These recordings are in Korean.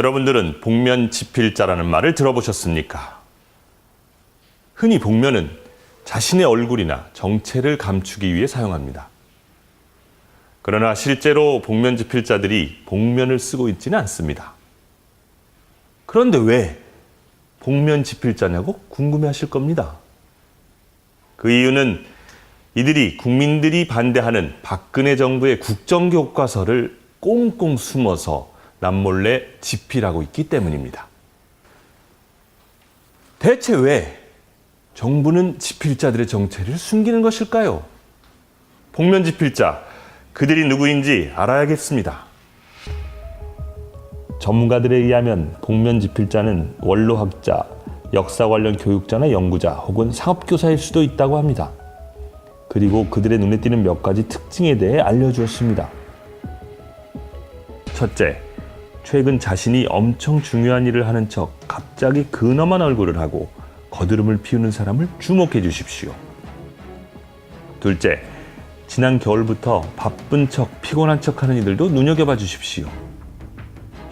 여러분들은 복면 지필자라는 말을 들어보셨습니까? 흔히 복면은 자신의 얼굴이나 정체를 감추기 위해 사용합니다. 그러나 실제로 복면 지필자들이 복면을 쓰고 있지는 않습니다. 그런데 왜 복면 지필자냐고 궁금해하실 겁니다. 그 이유는 이들이 국민들이 반대하는 박근혜 정부의 국정교과서를 꽁꽁 숨어서 남몰래 지필하고 있기 때문입니다. 대체 왜 정부는 지필자들의 정체를 숨기는 것일까요? 복면 지필자, 그들이 누구인지 알아야겠습니다. 전문가들에 의하면 복면 지필자는 원로학자, 역사 관련 교육자나 연구자 혹은 상업교사일 수도 있다고 합니다. 그리고 그들의 눈에 띄는 몇 가지 특징에 대해 알려주었습니다. 첫째, 최근 자신이 엄청 중요한 일을 하는 척 갑자기 근엄한 얼굴을 하고 거드름을 피우는 사람을 주목해 주십시오. 둘째, 지난 겨울부터 바쁜 척, 피곤한 척 하는 이들도 눈여겨봐 주십시오.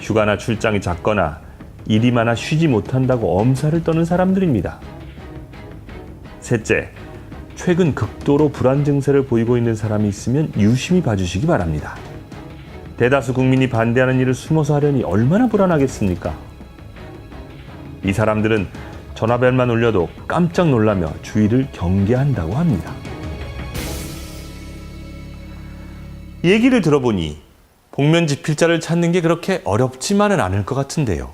휴가나 출장이 잦거나 일이 많아 쉬지 못한다고 엄살을 떠는 사람들입니다. 셋째, 최근 극도로 불안 증세를 보이고 있는 사람이 있으면 유심히 봐주시기 바랍니다. 대다수 국민이 반대하는 일을 숨어서 하려니 얼마나 불안하겠습니까? 이 사람들은 전화벨만 울려도 깜짝 놀라며 주의를 경계한다고 합니다. 얘기를 들어보니 복면 지필자를 찾는 게 그렇게 어렵지만은 않을 것 같은데요.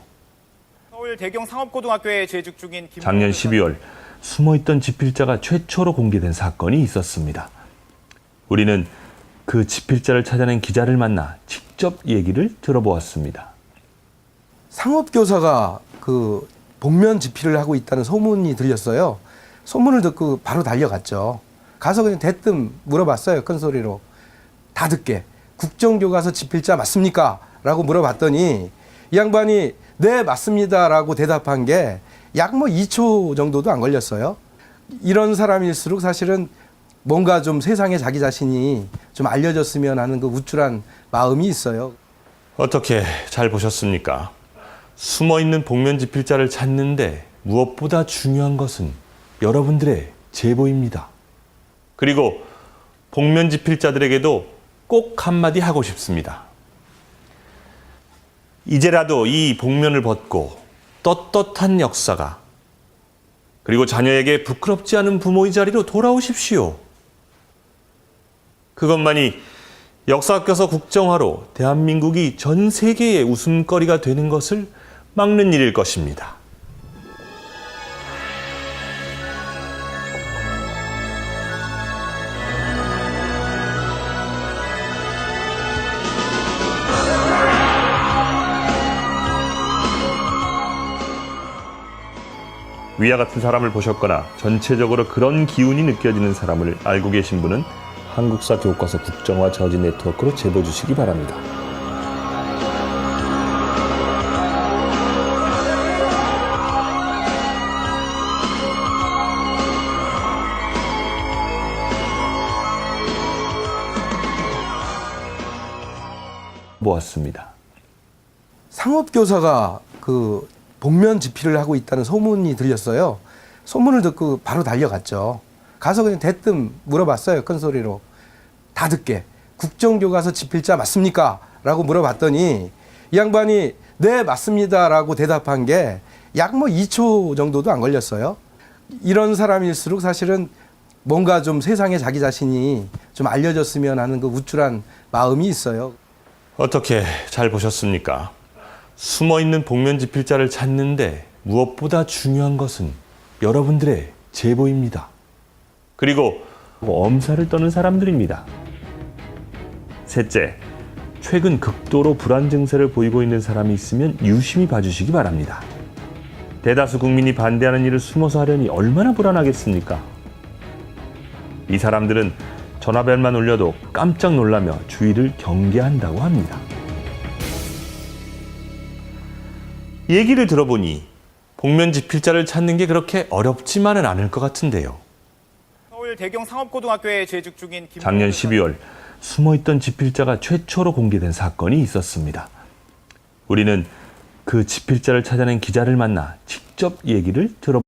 서울 대경 상업고등학교에 재직 중인 작년 12월 숨어있던 지필자가 최초로 공개된 사건이 있었습니다. 우리는 그 지필자를 찾아낸 기자를 만나 직접 얘기를 들어보았습니다. 상업교사가 그 복면 지필을 하고 있다는 소문이 들렸어요. 소문을 듣고 바로 달려갔죠. 가서 그냥 대뜸 물어봤어요. 큰 소리로. 다 듣게. 국정교과서 지필자 맞습니까? 라고 물어봤더니 이 양반이 네 맞습니다 라고 대답한 게 약 2초 정도도 안 걸렸어요. 이런 사람일수록 사실은 뭔가 좀 세상에 자기 자신이 좀 알려졌으면 하는 그 우쭐한 마음이 있어요. 어떻게 잘 보셨습니까? 숨어있는 복면 지필자를 찾는데 무엇보다 중요한 것은 여러분들의 제보입니다. 그리고 복면 지필자들에게도 꼭 한마디 하고 싶습니다. 이제라도 이 복면을 벗고 떳떳한 역사가, 그리고 자녀에게 부끄럽지 않은 부모의 자리로 돌아오십시오. 그것만이 역사교과서 국정화로 대한민국이 전 세계의 웃음거리가 되는 것을 막는 일일 것입니다. 위와 같은 사람을 보셨거나 전체적으로 그런 기운이 느껴지는 사람을 알고 계신 분은 한국사 교과서 국정화 저지 네트워크로 제보 주시기 바랍니다. 보았습니다. 상업교사가 그 복면 지필을 하고 있다는 소문이 들렸어요. 소문을 듣고 바로 달려갔죠. 가서 그냥 대뜸 물어봤어요. 큰 소리로. 다 듣게. 국정교과서 지필자 맞습니까? 라고 물어봤더니 이 양반이 네 맞습니다 라고 대답한 게 약 2초 정도도 안 걸렸어요. 이런 사람일수록 사실은 뭔가 좀 세상에 자기 자신이 좀 알려졌으면 하는 그 우쭐한 마음이 있어요. 어떻게 잘 보셨습니까? 숨어있는 복면 지필자를 찾는데 무엇보다 중요한 것은 여러분들의 제보입니다. 그리고 엄살을 떠는 사람들입니다. 셋째, 최근 극도로 불안 증세를 보이고 있는 사람이 있으면 유심히 봐주시기 바랍니다. 대다수 국민이 반대하는 일을 숨어서 하려니 얼마나 불안하겠습니까? 이 사람들은 전화벨만 울려도 깜짝 놀라며 주의를 경계한다고 합니다. 얘기를 들어보니 복면 지필자를 찾는 게 그렇게 어렵지만은 않을 것 같은데요. 서울 대경 상업고등학교에 재직 중인 작년 12월 숨어있던 지필자가 최초로 공개된 사건이 있었습니다. 우리는 그 집필자를 찾아낸 기자를 만나 직접 얘기를 들어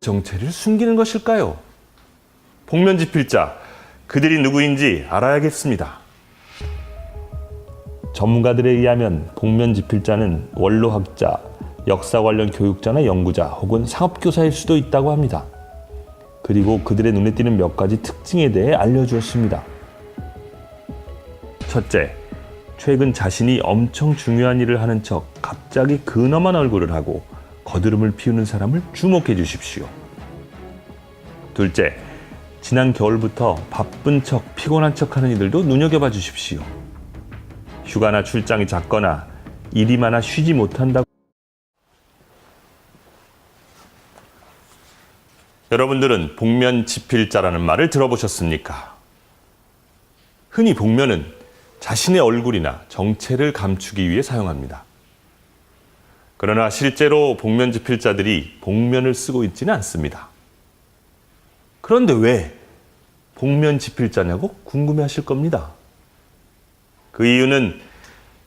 정체를 숨기는 것일까요? 복면 집필자, 그들이 누구인지 알아야겠습니다. 전문가들에 의하면 복면 집필자는 원로학자, 역사 관련 교육자나 연구자 혹은 상업교사일 수도 있다고 합니다. 그리고 그들의 눈에 띄는 몇 가지 특징에 대해 알려주었습니다. 첫째, 최근 자신이 엄청 중요한 일을 하는 척 갑자기 근엄한 얼굴을 하고 거드름을 피우는 사람을 주목해 주십시오. 둘째, 지난 겨울부터 바쁜 척, 피곤한 척 하는 이들도 눈여겨봐 주십시오. 휴가나 출장이 잦거나 일이 많아 쉬지 못한다고. 여러분들은 복면 집필자라는 말을 들어보셨습니까? 흔히 복면은 자신의 얼굴이나 정체를 감추기 위해 사용합니다. 그러나 실제로 복면 집필자들이 복면을 쓰고 있지는 않습니다. 그런데 왜 복면 집필자냐고 궁금해하실 겁니다. 그 이유는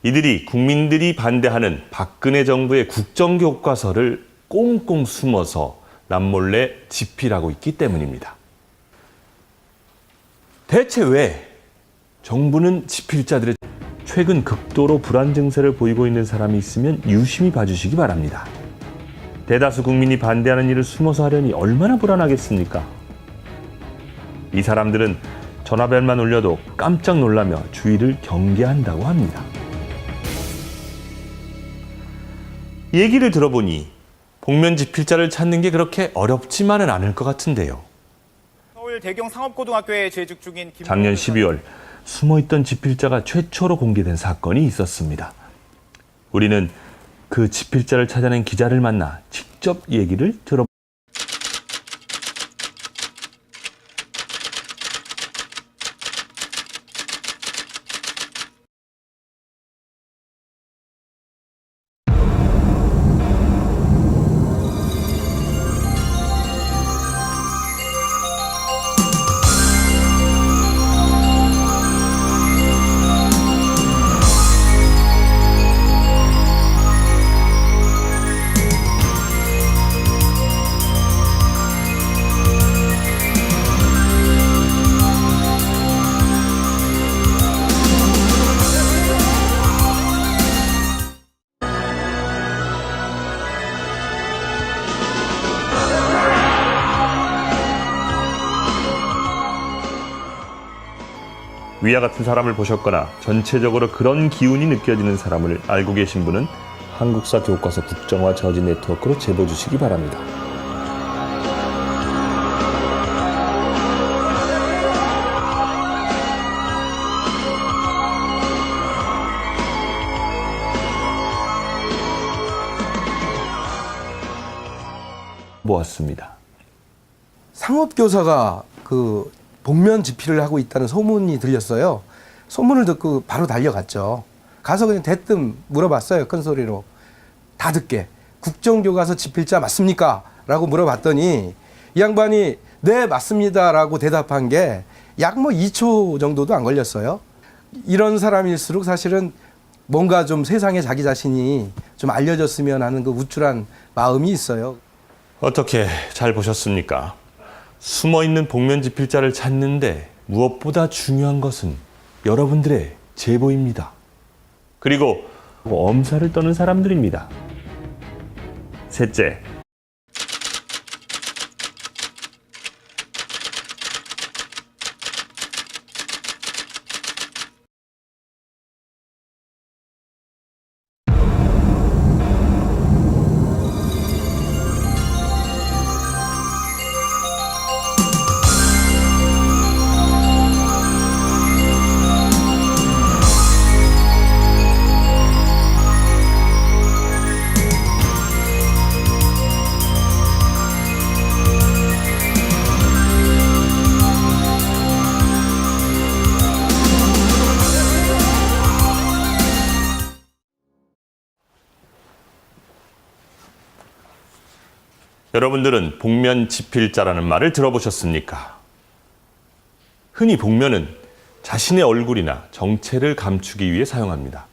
이들이 국민들이 반대하는 박근혜 정부의 국정교과서를 꽁꽁 숨어서 남몰래 집필하고 있기 때문입니다. 대체 왜 정부는 집필자들의 최근 극도로 불안 증세를 보이고 있는 사람이 있으면 유심히 봐주시기 바랍니다. 대다수 국민이 반대하는 일을 숨어서 하려니 얼마나 불안하겠습니까? 이 사람들은 전화벨만 울려도 깜짝 놀라며 주의를 경계한다고 합니다. 얘기를 들어보니 복면 집필자를 찾는 게 그렇게 어렵지만은 않을 것 같은데요. 서울 대경 상업고등학교에 재직 중인 작년 12월 숨어있던 집필자가 최초로 공개된 사건이 있었습니다. 우리는 그 집필자를 찾아낸 기자를 만나 직접 얘기를 들어 위와 같은 사람을 보셨거나 전체적으로 그런 기운이 느껴지는 사람을 알고 계신 분은 한국사 교과서 국정화 저지 네트워크로 제보 주시기 바랍니다. 보았습니다. 상업교사가 그 복면 집필을 하고 있다는 소문이 들렸어요. 소문을 듣고 바로 달려갔죠. 가서 그냥 대뜸 물어봤어요. 큰 소리로. 다 듣게. 국정교과서 집필자 맞습니까? 라고 물어봤더니 이 양반이 네 맞습니다 라고 대답한 게 약 2초 정도도 안 걸렸어요. 이런 사람일수록 사실은 뭔가 좀 세상에 자기 자신이 좀 알려졌으면 하는 그 우쭐한 마음이 있어요. 어떻게 잘 보셨습니까? 숨어있는 복면 집필자를 찾는데 무엇보다 중요한 것은 여러분들의 제보입니다. 그리고 엄살을 떠는 사람들입니다. 셋째, 여러분들은 복면 지필자라는 말을 들어보셨습니까? 흔히 복면은 자신의 얼굴이나 정체를 감추기 위해 사용합니다.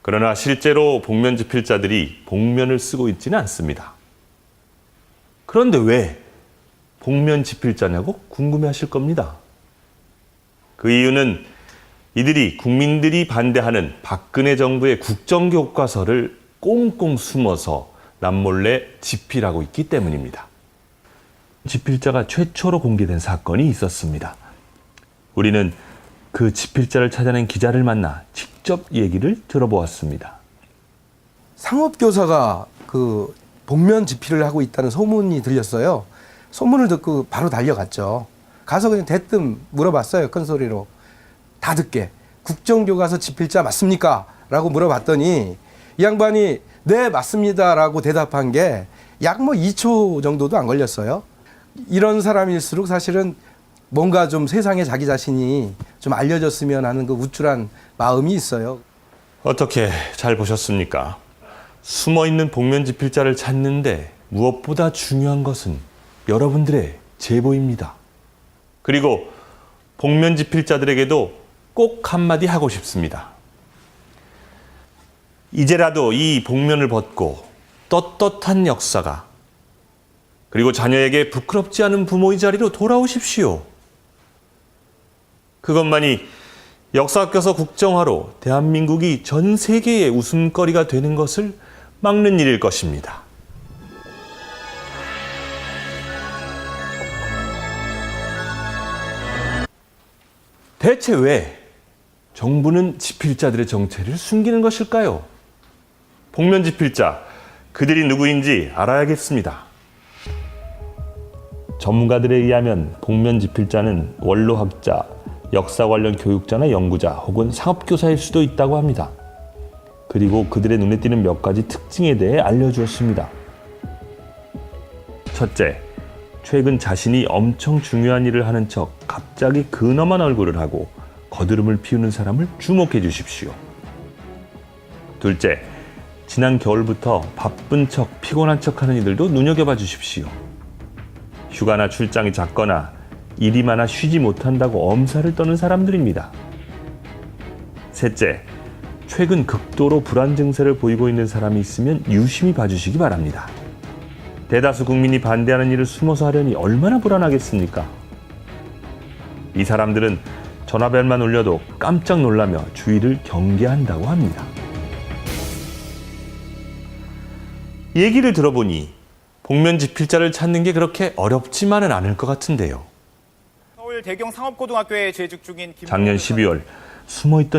그러나 실제로 복면 지필자들이 복면을 쓰고 있지는 않습니다. 그런데 왜 복면 지필자냐고 궁금해하실 겁니다. 그 이유는 이들이 국민들이 반대하는 박근혜 정부의 국정교과서를 꽁꽁 숨어서 남몰래 집필하고 있기 때문입니다. 집필자가 최초로 공개된 사건이 있었습니다. 우리는 그 집필자를 찾아낸 기자를 만나 직접 얘기를 들어보았습니다. 상업교사가 그 복면 집필을 하고 있다는 소문이 들렸어요. 소문을 듣고 바로 달려갔죠. 가서 그냥 대뜸 물어봤어요. 큰 소리로. 다 듣게. 국정교과서 집필자 맞습니까? 라고 물어봤더니 이 양반이 네 맞습니다 라고 대답한 게 약 2초 정도도 안 걸렸어요. 이런 사람일수록 사실은 뭔가 좀 세상에 자기 자신이 좀 알려졌으면 하는 그 우쭐한 마음이 있어요. 어떻게 잘 보셨습니까? 숨어있는 복면 지필자를 찾는데 무엇보다 중요한 것은 여러분들의 제보입니다. 그리고 복면 지필자들에게도 꼭 한마디 하고 싶습니다. 이제라도 이 복면을 벗고 떳떳한 역사가 그리고 자녀에게 부끄럽지 않은 부모의 자리로 돌아오십시오. 그것만이 역사교서 국정화로 대한민국이 전 세계의 웃음거리가 되는 것을 막는 일일 것입니다. 대체 왜 정부는 지필자들의 정체를 숨기는 것일까요? 복면 지필자, 그들이 누구인지 알아야겠습니다. 전문가들에 의하면 복면 지필자는 원로학자, 역사 관련 교육자나 연구자 혹은 상업교사일 수도 있다고 합니다. 그리고 그들의 눈에 띄는 몇 가지 특징에 대해 알려주었습니다. 첫째, 최근 자신이 엄청 중요한 일을 하는 척 갑자기 근엄한 얼굴을 하고 거드름을 피우는 사람을 주목해 주십시오. 둘째, 지난 겨울부터 바쁜 척, 피곤한 척 하는 이들도 눈여겨봐 주십시오. 휴가나 출장이 잦거나 일이 많아 쉬지 못한다고 엄살을 떠는 사람들입니다. 셋째, 최근 극도로 불안 증세를 보이고 있는 사람이 있으면 유심히 봐주시기 바랍니다. 대다수 국민이 반대하는 일을 숨어서 하려니 얼마나 불안하겠습니까? 이 사람들은 전화벨만 울려도 깜짝 놀라며 주의를 경계한다고 합니다. 얘기를 들어보니 복면 지필자를 찾는 게 그렇게 어렵지만은 않을 것 같은데요. 서울 대경 상업고등학교에 재직 중인 작년 12월 숨어있던